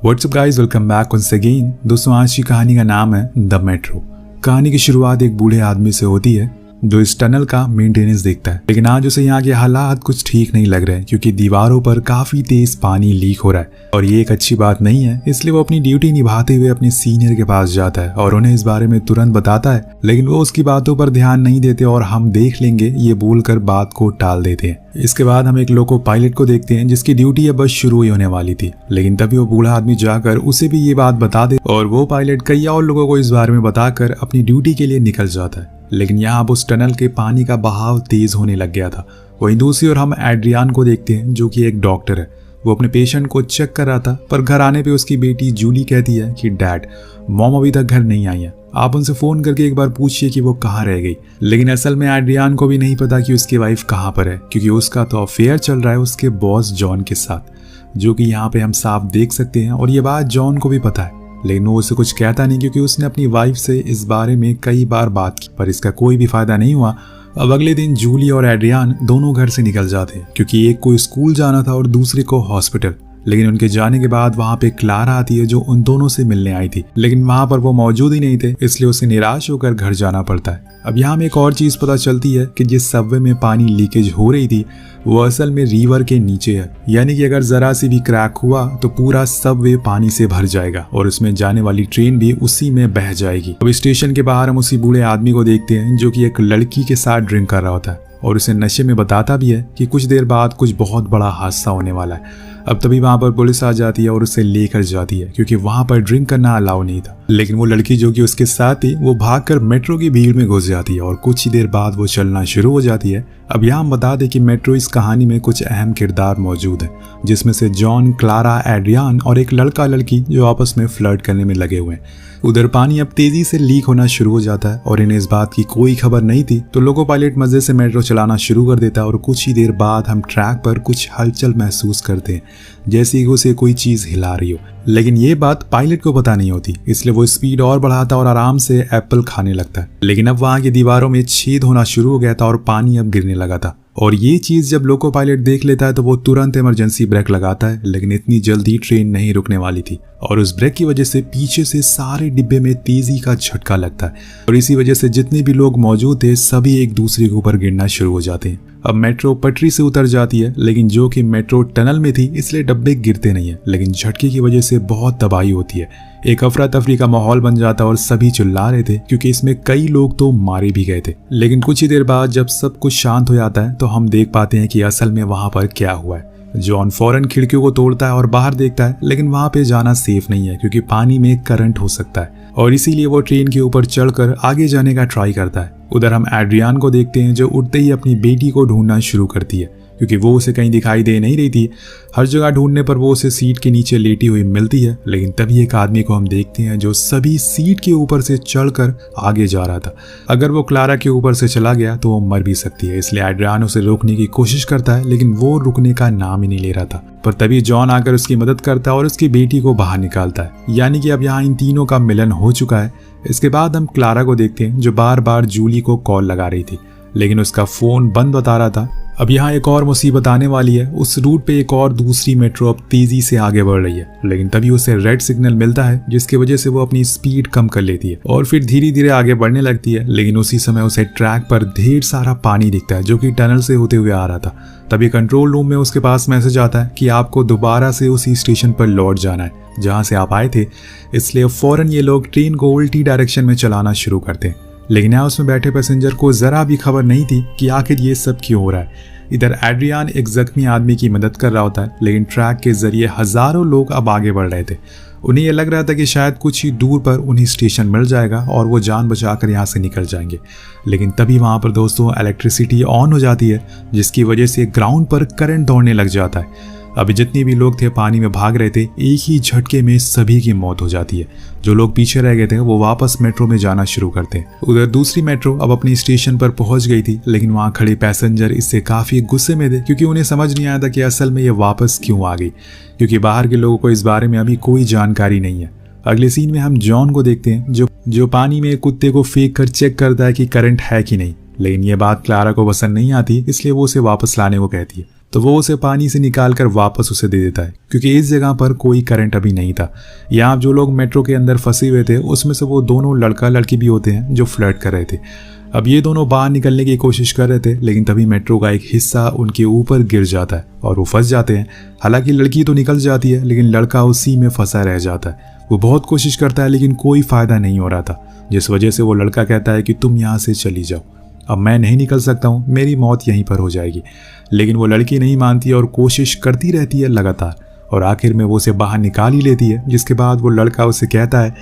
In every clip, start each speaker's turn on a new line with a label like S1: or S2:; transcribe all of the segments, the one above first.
S1: WhatsApp guys, welcome back once again. दोस्तों, आज की कहानी का नाम है द मेट्रो। कहानी की शुरुआत एक बूढ़े आदमी से होती है जो इस टनल का मेंटेनेंस देखता है, लेकिन आज उसे यहाँ के हालात कुछ ठीक नहीं लग रहे हैं क्योंकि दीवारों पर काफी तेज पानी लीक हो रहा है और ये एक अच्छी बात नहीं है। इसलिए वो अपनी ड्यूटी निभाते हुए अपने सीनियर के पास जाता है और उन्हें इस बारे में तुरंत बताता है, लेकिन वो उसकी बातों पर ध्यान नहीं देते और हम देख लेंगे ये बोलकर बात को टाल देते हैं। इसके बाद हम एक लोको पायलट को देखते हैं जिसकी ड्यूटी अब बस शुरू ही होने वाली थी, लेकिन तभी वो बूढ़ा आदमी जाकर उसे भी ये बात बता दे और वो पायलट कई और लोगों को इस बारे में बताकर अपनी ड्यूटी के लिए निकल जाता है। लेकिन यहाँ अब उस टनल के पानी का बहाव तेज होने लग गया था। वहीं दूसरी ओर हम एड्रियान को देखते हैं जो कि एक डॉक्टर है। वो अपने पेशेंट को चेक कर रहा था, पर घर आने पे उसकी बेटी जूली कहती है कि डैड, मॉम अभी तक घर नहीं आई है, आप उनसे फोन करके एक बार पूछिए कि वो कहाँ रह गई। लेकिन असल में एड्रियान को भी नहीं पता कि उसकी वाइफ कहाँ पर है, क्योंकि उसका तो अफेयर चल रहा है उसके बॉस जॉन के साथ, जो कि यहाँ पे हम साफ देख सकते हैं। और ये बात जॉन को भी पता है, लेकिन वो उसे कुछ कहता नहीं क्योंकि उसने अपनी वाइफ से इस बारे में कई बार बात की, पर इसका कोई भी फायदा नहीं हुआ। अब अगले दिन जूली और एड्रियान दोनों घर से निकल जाते हैं क्योंकि एक को स्कूल जाना था और दूसरे को हॉस्पिटल। लेकिन उनके जाने के बाद वहां पे क्लारा आती है जो उन दोनों से मिलने आई थी, लेकिन वहां पर वो मौजूद ही नहीं थे, इसलिए उसे निराश होकर घर जाना पड़ता है। अब यहाँ में एक और चीज पता चलती है कि जिस सबवे में पानी लीकेज हो रही थी वो असल में रिवर के नीचे है, यानी कि अगर जरा सी भी क्रैक हुआ तो पूरा सबवे पानी से भर जाएगा और उसमें जाने वाली ट्रेन भी उसी में बह जाएगी। अब स्टेशन के बाहर हम उसी बूढ़े आदमी को देखते हैं जो कि एक लड़की के साथ ड्रिंक कर रहा होता है और उसे नशे में बताता भी है कि कुछ देर बाद कुछ बहुत बड़ा हादसा होने वाला है। अब तभी वहां पर पुलिस आ जाती है और उसे लेकर जाती है क्योंकि वहां पर ड्रिंक करना अलाउ नहीं था। लेकिन वो लड़की जो कि उसके साथ थी वो भागकर मेट्रो की भीड़ में घुस जाती है और कुछ ही देर बाद वो चलना शुरू हो जाती है। अब यहाँ हम बता दें कि मेट्रो इस कहानी में कुछ अहम किरदार मौजूद हैं, जिसमें से जॉन, क्लारा, एड्रियान और एक लड़का लड़की जो आपस में फ्लर्ट करने में लगे हुए हैं। उधर पानी अब तेजी से लीक होना शुरू हो जाता है और इन्हें इस बात की कोई खबर नहीं थी, तो लोको पायलट मजे से मेट्रो चलाना शुरू कर देता है और कुछ ही देर बाद हम ट्रैक पर कुछ हलचल महसूस करते हैं, जैसे कि उसे कोई चीज हिला रही हो। लेकिन ये बात पायलट को पता नहीं होती, इसलिए वो स्पीड और बढ़ाता और आराम से एप्पल खाने लगता है। लेकिन अब वहां की दीवारों में छेद होना शुरू हो गया था और पानी अब गिरने लगा था, और ये चीज जब लोको पायलट देख लेता है तो वो तुरंत इमरजेंसी ब्रेक लगाता है। लेकिन इतनी जल्दी ट्रेन नहीं रुकने वाली थी और उस ब्रेक की वजह से पीछे से सारे डिब्बे में तेजी का झटका लगता है और इसी वजह से जितने भी लोग मौजूद थे सभी एक दूसरे के ऊपर गिरना शुरू हो जाते हैं। अब मेट्रो पटरी से उतर जाती है, लेकिन जो कि मेट्रो टनल में थी इसलिए डब्बे गिरते नहीं है, लेकिन झटके की वजह से बहुत तबाही होती है। एक अफरा तफरी का माहौल बन जाता और सभी चिल्ला रहे थे क्योंकि इसमें कई लोग तो मारे भी गए थे। लेकिन कुछ ही देर बाद जब सब कुछ शांत हो जाता है तो हम देख पाते हैं कि असल में वहां पर क्या हुआ है। जॉन फौरन खिड़कियों को तोड़ता है और बाहर देखता है, लेकिन वहां पे जाना सेफ नहीं है क्योंकि पानी में करंट हो सकता है और इसीलिए वो ट्रेन के ऊपर चढ़कर आगे जाने का ट्राई करता है। उधर हम एड्रियान को देखते हैं जो उठते ही अपनी बेटी को ढूंढना शुरू करती है क्योंकि वो उसे कहीं दिखाई दे नहीं रही थी। हर जगह ढूंढने पर वो उसे सीट के नीचे लेटी हुई मिलती है, लेकिन तभी एक आदमी को हम देखते हैं जो सभी सीट के ऊपर से चढ़कर आगे जा रहा था। अगर वो क्लारा के ऊपर से चला गया तो वो मर भी सकती है, इसलिए एड्रियान उसे रोकने की कोशिश करता है, लेकिन वो रुकने का नाम ही नहीं ले रहा था। पर तभी जॉन आकर उसकी मदद करता है और उसकी बेटी को बाहर निकालता है, यानी कि अब यहाँ इन तीनों का मिलन हो चुका है। इसके बाद हम क्लारा को देखते हैं जो बार बार जूली को कॉल लगा रही थी, लेकिन उसका फोन बंद बता रहा था। अब यहाँ एक और मुसीबत आने वाली है। उस रूट पे एक और दूसरी मेट्रो अब तेजी से आगे बढ़ रही है, लेकिन तभी उसे रेड सिग्नल मिलता है जिसकी वजह से वो अपनी स्पीड कम कर लेती है और फिर धीरे धीरे आगे बढ़ने लगती है। लेकिन उसी समय उसे ट्रैक पर ढेर सारा पानी दिखता है जो कि टनल से होते हुए आ रहा था। तभी कंट्रोल रूम में उसके पास मैसेज आता है कि आपको दोबारा से उसी स्टेशन पर लौट जाना है जहाँ से आप आए थे, इसलिए फौरन ये लोग ट्रेन को उल्टी डायरेक्शन में चलाना शुरू करते हैं। लेकिन यहाँ उसमें बैठे पैसेंजर को जरा भी खबर नहीं थी कि आखिर ये सब क्यों हो रहा है। इधर एड्रियान एक जख्मी आदमी की मदद कर रहा होता है, लेकिन ट्रैक के जरिए हजारों लोग अब आगे बढ़ रहे थे। उन्हें यह लग रहा था कि शायद कुछ ही दूर पर उन्हें स्टेशन मिल जाएगा और वो जान बचाकर यहाँ से निकल जाएंगे। लेकिन तभी वहाँ पर दोस्तों इलेक्ट्रिसिटी ऑन हो जाती है जिसकी वजह से ग्राउंड पर करंट दौड़ने लग जाता है। अभी जितने भी लोग थे पानी में भाग रहे थे, एक ही झटके में सभी की मौत हो जाती है। जो लोग पीछे रह गए थे वो वापस मेट्रो में जाना शुरू करते हैं। उधर दूसरी मेट्रो अब अपनी स्टेशन पर पहुंच गई थी, लेकिन वहां खड़े पैसेंजर इससे काफी गुस्से में थे क्योंकि उन्हें समझ नहीं आया था कि असल में ये वापस क्यों आ गई, क्योंकि बाहर के लोगों को इस बारे में अभी कोई जानकारी नहीं है। अगले सीन में हम जॉन को देखते हैं जो पानी में कुत्ते को फेंक कर चेक करता है कि करंट है कि नहीं, लेकिन ये बात क्लारा को पसंद नहीं आती, इसलिए वो उसे वापस लाने को कहती है। तो वो उसे पानी से निकाल कर वापस उसे दे देता है, क्योंकि इस जगह पर कोई करंट अभी नहीं था। यहाँ जो लोग मेट्रो के अंदर फंसे हुए थे उसमें से वो दोनों लड़का लड़की भी होते हैं जो फ्लर्ट कर रहे थे। अब ये दोनों बाहर निकलने की कोशिश कर रहे थे, लेकिन तभी मेट्रो का एक हिस्सा उनके ऊपर गिर जाता है और वो फंस जाते हैं। हालांकि लड़की तो निकल जाती है, लेकिन लड़का उसी में फंसा रह जाता है। वो बहुत कोशिश करता है, लेकिन कोई फायदा नहीं हो रहा था, जिस वजह से वो लड़का कहता है कि तुम यहाँ से चली जाओ, अब मैं नहीं निकल सकता हूँ, मेरी मौत यहीं पर हो जाएगी। लेकिन वो लड़की नहीं मानती और कोशिश करती रहती है लगातार, और आखिर में वो उसे बाहर निकाल ही लेती है। जिसके बाद वो लड़का उसे कहता है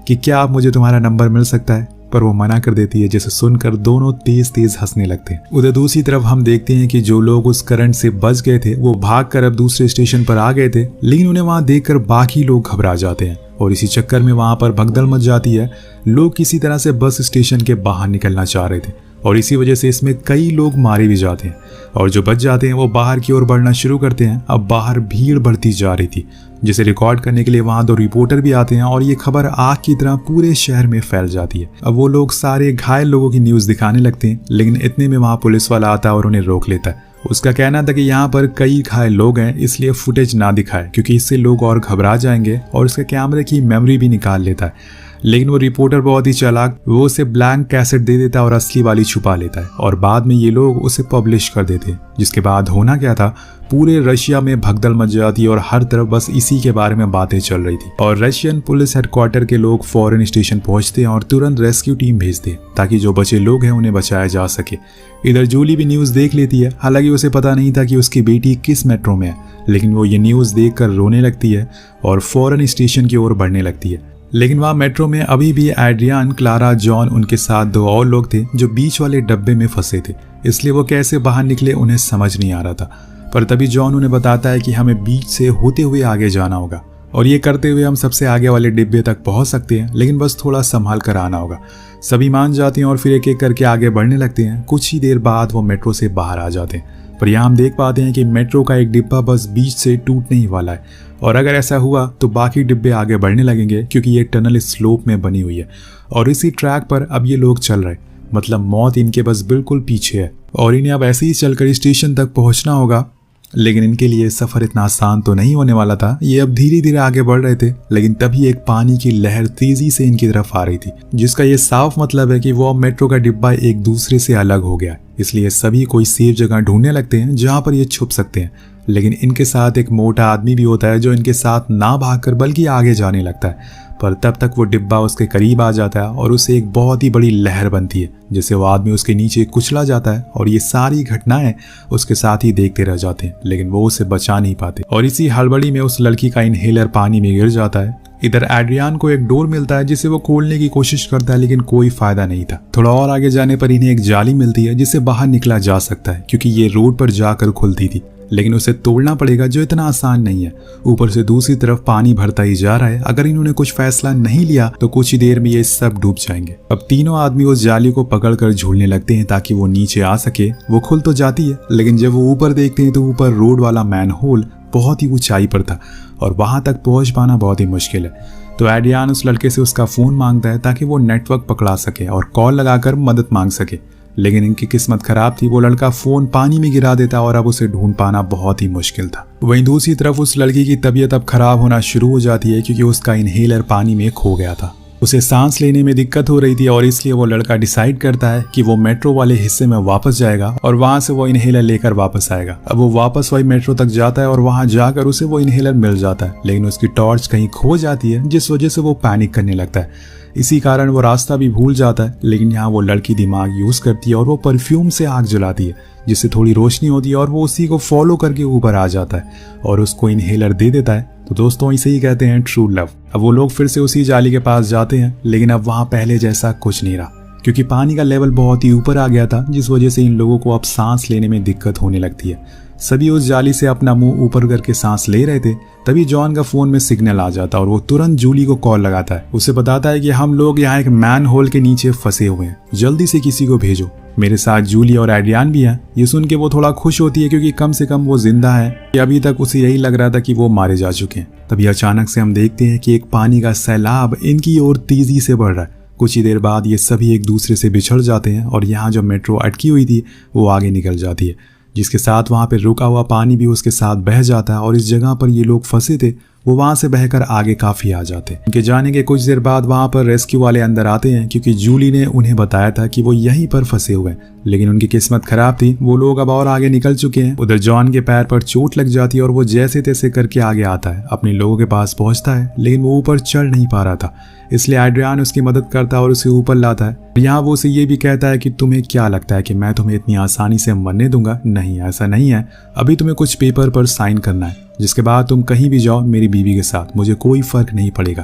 S1: कि क्या आप मुझे तुम्हारा नंबर मिल सकता है, पर वो मना कर देती है, जिसे सुनकर दोनों तेज तेज हंसने लगते हैं। उधर दूसरी तरफ हम देखते हैं कि जो लोग उस करंट से बच गए थे वो भागकर अब दूसरे स्टेशन पर आ गए थे, लेकिन उन्हें वहां देखकर बाकी लोग घबरा जाते हैं और इसी चक्कर में वहां पर भगदड़ मच जाती है। लोग किसी तरह से बस स्टेशन के बाहर निकलना चाह रहे थे और इसी वजह से इसमें कई लोग मारे भी जाते हैं, और जो बच जाते हैं वो बाहर की ओर बढ़ना शुरू करते हैं। अब बाहर भीड़ बढ़ती जा रही थी, जिसे रिकॉर्ड करने के लिए वहां 2 रिपोर्टर भी आते हैं और ये खबर आग की तरह पूरे शहर में फैल जाती है। अब वो लोग सारे घायल लोगों की न्यूज दिखाने लगते हैं, लेकिन इतने में वहां पुलिस वाला आता है और उन्हें रोक लेता है। उसका कहना था कि यहाँ पर कई घायल लोग हैं, इसलिए फुटेज ना दिखाए, क्योंकि इससे लोग और घबरा जाएंगे, और उसके कैमरे की मेमोरी भी निकाल लेता है। लेकिन वो रिपोर्टर बहुत ही चालाक, वो उसे ब्लैंक कैसेट दे देता है और असली वाली छुपा लेता है, और बाद में ये लोग उसे पब्लिश कर देते हैं। जिसके बाद होना क्या था, पूरे रशिया में भगदड़ मच जाती और हर तरफ बस इसी के बारे में बातें चल रही थी। और रशियन पुलिस हेडक्वार्टर के लोग फौरन स्टेशन पहुंचते हैं और तुरंत रेस्क्यू टीम भेजते हैं ताकि जो बचे लोग हैं उन्हें बचाया जा सके। इधर जूली भी न्यूज देख लेती है, हालांकि उसे पता नहीं था कि उसकी बेटी किस मेट्रो में है, लेकिन वो ये न्यूज देखकर रोने लगती है और फौरन स्टेशन की ओर बढ़ने लगती है। लेकिन वहाँ मेट्रो में अभी भी एड्रियान, क्लारा, जॉन, उनके साथ 2 और लोग थे जो बीच वाले डब्बे में फंसे थे, इसलिए वो कैसे बाहर निकले उन्हें समझ नहीं आ रहा था। पर तभी जॉन उन्हें बताता है कि हमें बीच से होते हुए आगे जाना होगा, और ये करते हुए हम सबसे आगे वाले डिब्बे तक पहुंच सकते हैं, लेकिन बस थोड़ा संभाल कर आना होगा। सभी मान जाते हैं और फिर एक एक करके आगे बढ़ने लगते हैं। कुछ ही देर बाद वो मेट्रो से बाहर आ जाते हैं, पर यहाँ हम देख पाते हैं कि मेट्रो का एक डिब्बा बस बीच से टूटने ही वाला है, और अगर ऐसा हुआ तो बाकी डिब्बे आगे बढ़ने लगेंगे, क्योंकि ये टनल स्लोप में बनी हुई है और इसी ट्रैक पर अब ये लोग चल रहे, मतलब मौत इनके बस बिल्कुल पीछे है और इन्हें अब ऐसे ही चलकर स्टेशन तक पहुंचना होगा। लेकिन इनके लिए सफर इतना आसान तो नहीं होने वाला था। ये अब धीरे धीरे आगे बढ़ रहे थे, लेकिन तभी एक पानी की लहर तेजी से इनकी तरफ आ रही थी, जिसका ये साफ मतलब है कि वो अब मेट्रो का डिब्बा एक दूसरे से अलग हो गया। इसलिए सभी कोई सेफ जगह ढूंढने लगते हैं जहां पर ये छुप सकते हैं। लेकिन इनके साथ एक मोटा आदमी भी होता है जो इनके साथ ना भागकर बल्कि आगे जाने लगता है, पर तब तक वो डिब्बा उसके करीब आ जाता है और उसे एक बहुत ही बड़ी लहर बनती है, जिससे वो आदमी उसके नीचे कुचला जाता है और ये सारी घटनाएं उसके साथ ही देखते रह जाते हैं, लेकिन वो उसे बचा नहीं पाते। और इसी हड़बड़ी में उस लड़की का इनहेलर पानी में गिर जाता है। इधर एड्रियान को एक डोर मिलता है जिसे वो खोलने की कोशिश करता है, लेकिन कोई फायदा नहीं था। थोड़ा और आगे जाने पर इन्हें एक जाली मिलती है जिससे बाहर निकला जा सकता है, क्योंकि ये रोड पर जाकर खुलती थी, लेकिन उसे तोड़ना पड़ेगा जो इतना आसान नहीं है। ऊपर से दूसरी तरफ पानी भरता ही जा रहा है। अगर इन्होंने कुछ फैसला नहीं लिया तो कुछ ही देर में ये सब डूब जाएंगे। अब तीनों आदमी उस जाली को पकड़कर झूलने लगते हैं ताकि वो नीचे आ सके। वो खुल तो जाती है, लेकिन जब वो ऊपर देखते हैं तो ऊपर रोड वाला मैन होल बहुत ही ऊंचाई पर था और वहां तक पहुंच पाना बहुत ही मुश्किल है। तो एड्रियान उस लड़के से उसका फोन मांगता है ताकि वो नेटवर्क पकड़ा सके और कॉल लगाकर मदद मांग सके, लेकिन इनकी किस्मत खराब थी। वो लड़का फोन पानी में गिरा देता और अब उसे ढूंढ पाना बहुत ही मुश्किल था। वहीं दूसरी तरफ उस लड़की की तबीयत अब खराब होना शुरू हो जाती है, क्योंकि उसका इनहेलर पानी में खो गया था। उसे सांस लेने में दिक्कत हो रही थी और इसलिए वो लड़का डिसाइड करता है कि वो मेट्रो वाले हिस्से में वापस जाएगा और वहां से वो इनहेलर लेकर वापस आएगा। अब वो वापस वही मेट्रो तक जाता है और वहां जाकर उसे वो इनहेलर मिल जाता है, लेकिन उसकी टॉर्च कहीं खो जाती है, जिस वजह से वो पैनिक करने लगता है। इसी कारण वो रास्ता भी भूल जाता है। लेकिन यहाँ वो लड़की दिमाग यूज करती है और वो परफ्यूम से आग जलाती है, जिससे थोड़ी रोशनी होती है और वो उसी को फॉलो करके ऊपर आ जाता है और उसको इनहेलर दे देता है। तो दोस्तों, इसे ही कहते हैं ट्रू लव। अब वो लोग फिर से उसी जाली के पास जाते हैं, लेकिन अब वहां पहले जैसा कुछ नहीं रहा, क्योंकि पानी का लेवल बहुत ही ऊपर आ गया था, जिस वजह से इन लोगों को अब सांस लेने में दिक्कत होने लगती है। सभी उस जाली से अपना मुंह ऊपर करके सांस ले रहे थे, तभी जॉन का फोन में सिग्नल आ जाता और वो तुरंत जूली को कॉल लगाता है। उसे बताता है कि हम लोग यहाँ एक मैन होल के नीचे फंसे हुए हैं, जल्दी से किसी को भेजो। मेरे साथ जूली और एड्रियान भी हैं। ये सुन के वो थोड़ा खुश होती है, क्योंकि कम से कम वो जिंदा है। अभी तक उसे यही लग रहा था कि वो मारे जा चुके हैं। तभी अचानक से हम देखते हैं कि एक पानी का सैलाब इनकी ओर तेजी से बढ़ रहा है। कुछ ही देर बाद ये सभी एक दूसरे से बिछड़ जाते हैं और यहाँ जो मेट्रो अटकी हुई थी वो आगे निकल जाती है, जिसके साथ वहां पे रुका हुआ पानी भी उसके साथ बह जाता है और इस जगह पर ये लोग फंसे थे वो वहां से बहकर आगे काफी आ जाते हैं। उनके जाने के कुछ देर बाद वहां पर रेस्क्यू वाले अंदर आते हैं क्योंकि जूली ने उन्हें बताया था कि वो यहीं पर फंसे हुए हैं, लेकिन उनकी किस्मत खराब थी, वो लोग अब और आगे निकल चुके हैं। उधर जॉन के पैर पर चोट लग जाती है और वो जैसे तैसे करके आगे आता है, अपने लोगों के पास पहुंचता है, लेकिन वो ऊपर चढ़ नहीं पा रहा था, इसलिए एड्रियान उसकी मदद करता है और उसे ऊपर लाता है। यहाँ वो उसे ये भी कहता है कि तुम्हें क्या लगता है कि मैं तुम्हें इतनी आसानी से मरने दूंगा? नहीं, ऐसा नहीं है, अभी तुम्हें कुछ पेपर पर साइन करना है, जिसके बाद तुम कहीं भी जाओ मेरी बीवी के साथ, मुझे कोई फर्क नहीं पड़ेगा,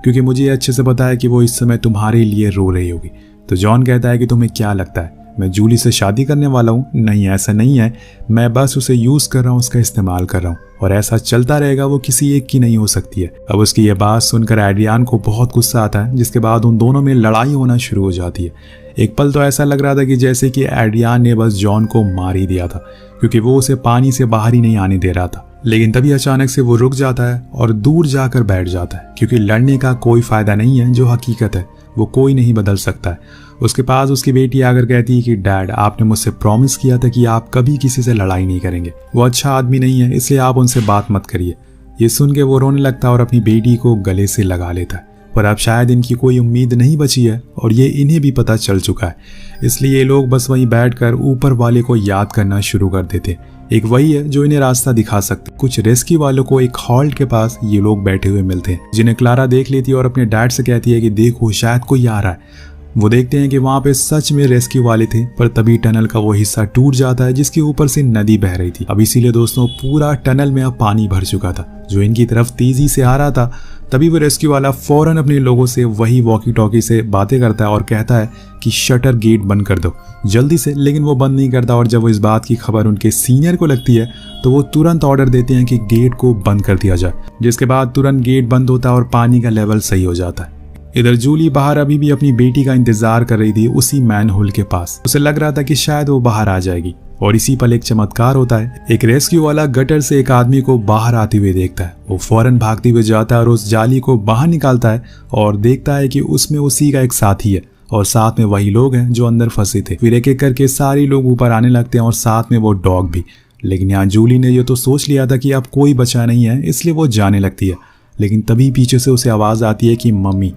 S1: क्योंकि मुझे ये अच्छे से पता है कि वो इस समय तुम्हारे लिए रो रही होगी। तो जॉन कहता है कि तुम्हें क्या लगता है मैं जूली से शादी करने वाला हूँ? नहीं, ऐसा नहीं है, मैं बस उसे यूज कर रहा हूँ, उसका इस्तेमाल कर रहा हूँ, और ऐसा चलता रहेगा, वो किसी एक की नहीं हो सकती है। अब उसकी ये बात सुनकर एड्रियान को बहुत गुस्सा आता है, जिसके बाद उन दोनों में लड़ाई होना शुरू हो जाती है। एक पल तो ऐसा लग रहा था कि जैसे कि एड्रियान ने बस जॉन को मार ही दिया था, क्योंकि वो उसे पानी से बाहर ही नहीं आने दे रहा था। लेकिन तभी अचानक से वो रुक जाता है और दूर जाकर बैठ जाता है, क्योंकि लड़ने का कोई फायदा नहीं है, जो हकीकत है वो कोई नहीं बदल सकता है। उसके पास उसकी बेटी आकर कहती है कि डैड, आपने मुझसे प्रॉमिस किया था कि आप कभी किसी से लड़ाई नहीं करेंगे, वो अच्छा आदमी नहीं है, इसलिए आप उनसे बात मत करिए। ये सुन के वो रोने लगता है और अपनी बेटी को गले से लगा लेता है, पर अब शायद इनकी कोई उम्मीद नहीं बची है और ये इन्हें भी पता चल चुका है, इसलिए ये लोग बस वहीं बैठकर ऊपर वाले को याद करना शुरू कर देते। एक वही है जो इन्हें रास्ता दिखा सकते। कुछ रेस्क्यू वालों को एक हॉल्ट के पास ये लोग बैठे हुए मिलते हैं, जिन्हें क्लारा देख लेती है और अपने डैड से कहती है कि देखो शायद कोई आ रहा है। वो देखते हैं कि वहां पे सच में रेस्क्यू वाले थे, पर तभी टनल का वो हिस्सा टूट जाता है जिसके ऊपर से नदी बह रही थी। अब इसीलिए दोस्तों पूरा टनल में अब पानी भर चुका था जो इनकी तरफ तेजी से आ रहा था। तभी वो रेस्क्यू वाला फौरन अपने लोगों से वही वॉकी टॉकी से बातें करता है और कहता है कि शटर गेट बंद कर दो जल्दी से, लेकिन वो बंद नहीं करता। और जब वो इस बात की खबर उनके सीनियर को लगती है तो वो तुरंत ऑर्डर देते हैं कि गेट को बंद कर दिया जाए, जिसके बाद तुरंत गेट बंद होता है और पानी का लेवल सही हो जाता है। इधर जूली बाहर अभी भी अपनी बेटी का इंतजार कर रही थी उसी मैन होल के पास। उसे लग रहा था कि शायद वो बाहर आ जाएगी और इसी पल एक चमत्कार होता है। एक रेस्क्यू वाला गटर से एक आदमी को बाहर आते हुए देखता है। वो फौरन भागते हुए जाता है और उस जाली को बाहर निकालता है और देखता है कि उसमें उसी का एक साथी है और साथ में वही लोग हैं जो अंदर फंसे थे। फिर एक एक करके सारे लोग ऊपर आने लगते हैं और साथ में वो डॉग भी। लेकिन यहाँ जूली ने ये तो सोच लिया था कि अब कोई बचा नहीं है, इसलिए वो जाने लगती है। लेकिन तभी पीछे से उसे आवाज आती है कि मम्मी।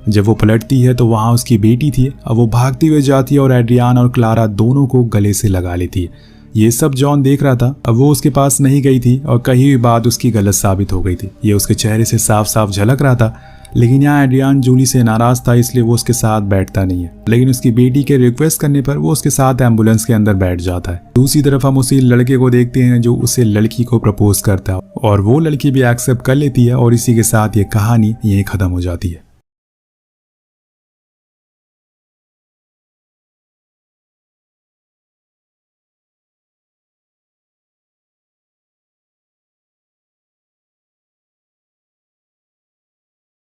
S1: जब वो पलटती है तो वहां उसकी बेटी थी। अब वो भागती हुई जाती है और एड्रियान और क्लारा दोनों को गले से लगा लेती है। ये सब जॉन देख रहा था। अब वो उसके पास नहीं गई थी और कही हुई बात उसकी गलत साबित हो गई थी, ये उसके चेहरे से साफ साफ झलक रहा था। लेकिन यहाँ एड्रियान जूली से नाराज था, इसलिए वो उसके साथ बैठता नहीं है। लेकिन उसकी बेटी के रिक्वेस्ट करने पर वो उसके साथ एम्बुलेंस के अंदर बैठ जाता है। दूसरी तरफ हम उसी लड़के को देखते हैं जो उसे लड़की को प्रपोज करता है और वो लड़की भी एक्सेप्ट कर लेती है और इसी के साथ ये कहानी यहीं खत्म हो जाती है।